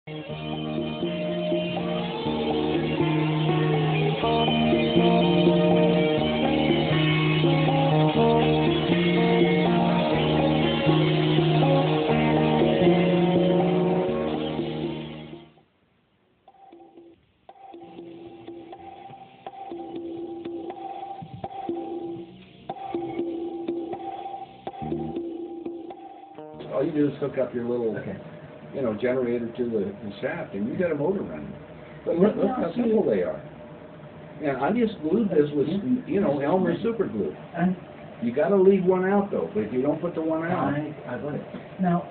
All you do is hook up your little, generator to the shaft, and you get a motor running. But look how simple they are. And I just glued this with, Elmer super glue. You got to leave one out though. But if you don't put the one out, I got it. Now,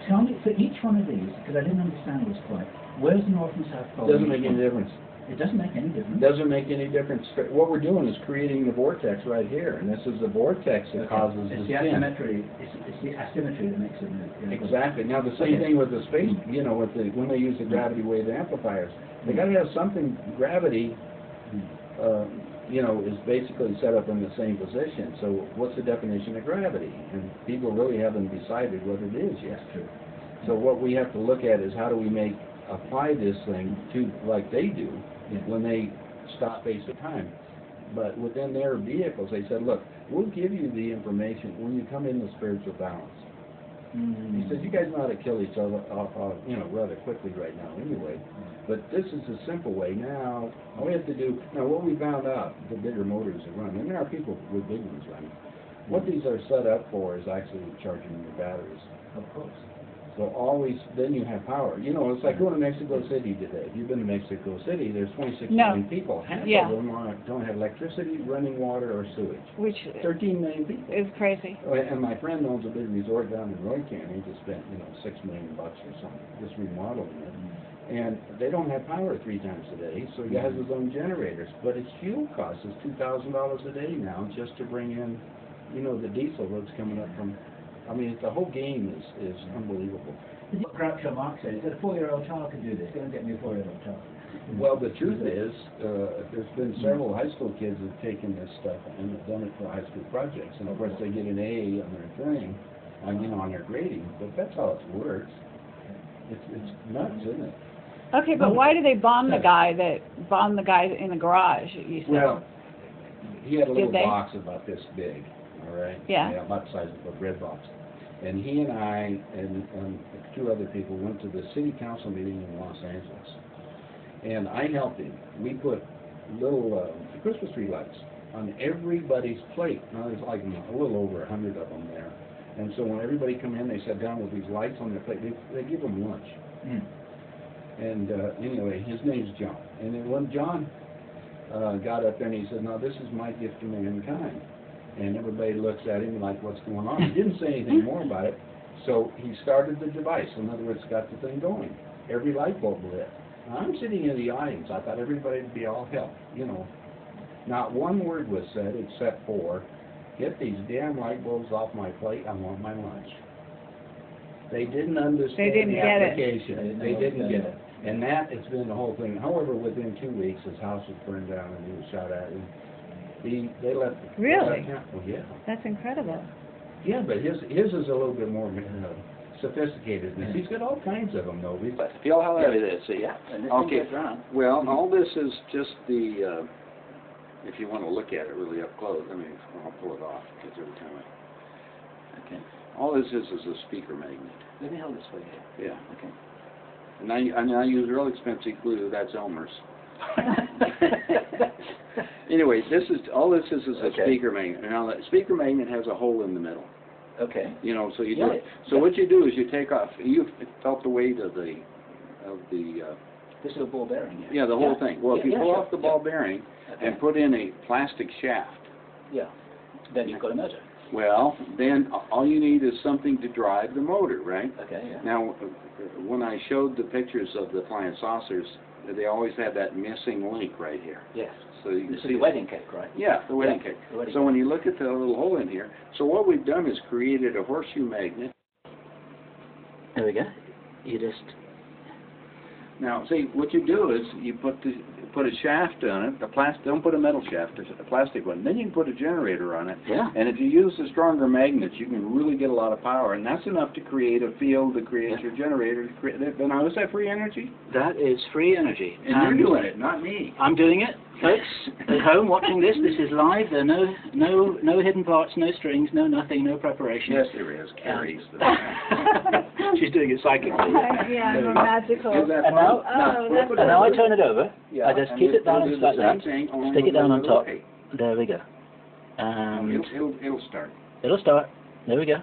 tell me for each one of these, because I didn't understand this quite. Where's the north and south pole? Doesn't make any difference. It doesn't make any difference. Doesn't make any difference. What we're doing is creating the vortex right here, and this is the vortex that causes the spin. Asymmetry. It's the asymmetry that makes it move. Exactly. Now the same thing with the space. When they use the gravity wave amplifiers, they got to have something. Gravity, is basically set up in the same position. So what's the definition of gravity? And people really haven't decided what it is yet. That's true. So what we have to look at is how do we apply this thing to like they do when they stop space and time. But within their vehicles, they said, look, we'll give you the information when you come into spiritual balance. He said, you guys know how to kill each other, rather quickly right now anyway. But this is a simple way. Now, all we have to do, what we found out, the bigger motors that run, and there are people with big ones running, what these are set up for is actually charging your batteries. Of course. So then you have power. It's like going to Mexico City today. If you've been to Mexico City, there's 26 million people. Half of them don't have electricity, running water, or sewage. Which 13 million people. is crazy. And my friend owns a big resort down in Roy County. He just spent, $6 million or something just remodeling it. And they don't have power 3 times a day, so he has his own generators. But his fuel cost is $2,000 a day now just to bring in, the diesel that's coming up from. The whole game is unbelievable. What Groucho Marx said, he said a 4-year-old child can do this. Go and get me a 4-year-old child. Well, the truth is, there's been several high school kids that have taken this stuff and have done it for high school projects. And of course, they get an A on their thing, on their grading. But that's how it works. It's nuts, isn't it? Okay, but why do they bomb the guy in the garage? You said. Well, he had a little box about this big. All right. Yeah. About the size of a bread box. And he and I and 2 other people went to the city council meeting in Los Angeles. And I helped him. We put little Christmas tree lights on everybody's plate. Now there's like a little over 100 of them there. And so when everybody come in, they sat down with these lights on their plate. They give them lunch. And anyway, his name's John. And then when John got up there and he said, "Now this is my gift to mankind." And everybody looks at him like, what's going on? He didn't say anything more about it. So he started the device. In other words, got the thing going. Every light bulb lit. Now, I'm sitting in the audience. I thought everybody would be all help. Not one word was said except for, get these damn light bulbs off my plate. I want my lunch. They didn't understand the application. They didn't get it. And that has been the whole thing. However, within 2 weeks, his house was burned down and he was shot at. And they left. Really? Well, yeah. That's incredible. Yeah, but his is a little bit more sophisticated. He's got all kinds of them, though. Feel how heavy it is, see? Yeah. Okay. Well, all this is just the, if you want to look at it really up close, I'll pull it off, because every time Okay. all this is a speaker magnet. Let me hold this for you. Yeah. Okay. And I use real expensive glue, that's Elmer's. Anyway, all this is a speaker magnet. Now, that speaker magnet has a hole in the middle. Okay. So you do it. So what you do is you take off. You felt the weight of the. This is a ball bearing. Yeah, the whole thing. Well, if you pull off the ball bearing and put in a plastic shaft. Yeah. Then you've got a motor. Well, then all you need is something to drive the motor, right? Okay. Yeah. Now, when I showed the pictures of the flying saucers, they always had that missing link right here. Yes. So you can see the wedding cake, right? Yeah, the wedding cake. So when you look at the little hole in here, so what we've done is created a horseshoe magnet. There we go. You just Now, see, what you do is you put a shaft on it, don't put a metal shaft, a plastic one. Then you can put a generator on it. Yeah. And if you use the stronger magnets, you can really get a lot of power, and that's enough to create a field, to create your generator. To create, now, is that free energy? That is free energy. And you're doing it, not me. I'm doing it, folks. At home, watching this. This is live. There are no hidden parts, no strings, no nothing, no preparation. Yes, there is. Carrie's She's doing it psychically. Yeah, I'm magical. Is that And now, Oh, that's and now I turn it over. Yeah, I just and keep you it down do and the like that. same thing, only Stick it down on with a top. little There we go. It'll start. It'll start. There we go.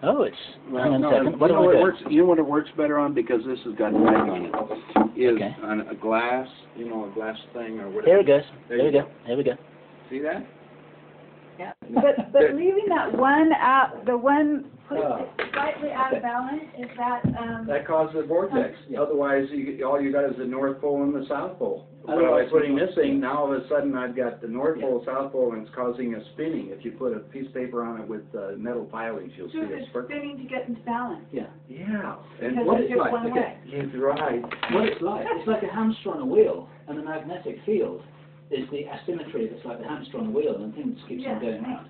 Oh, it's. Hang on a second. What you do know I do? you know what it works better on, because this has got mag on it, is Okay. on a glass, a glass thing or whatever. Here it goes. There There we you go. Here we go. See that? Yeah. But leaving that one out, the one Oh. slightly out of balance, is that, That causes a vortex. Yeah. Otherwise, all you got is the North Pole and the South Pole. But by Otherwise, putting we this thing, now all of a sudden I've got the North Yeah. Pole, South Pole, and it's causing a spinning. If you put a piece of paper on it with metal pilings, you'll see so it it's spark. spinning to get into balance? Yeah. Yeah. And Because what it's it's like, one way. it's right. What it's like a hamster on a wheel, and the magnetic field is the asymmetry that's like the hamster on a wheel, and things keeps Yeah. on going round.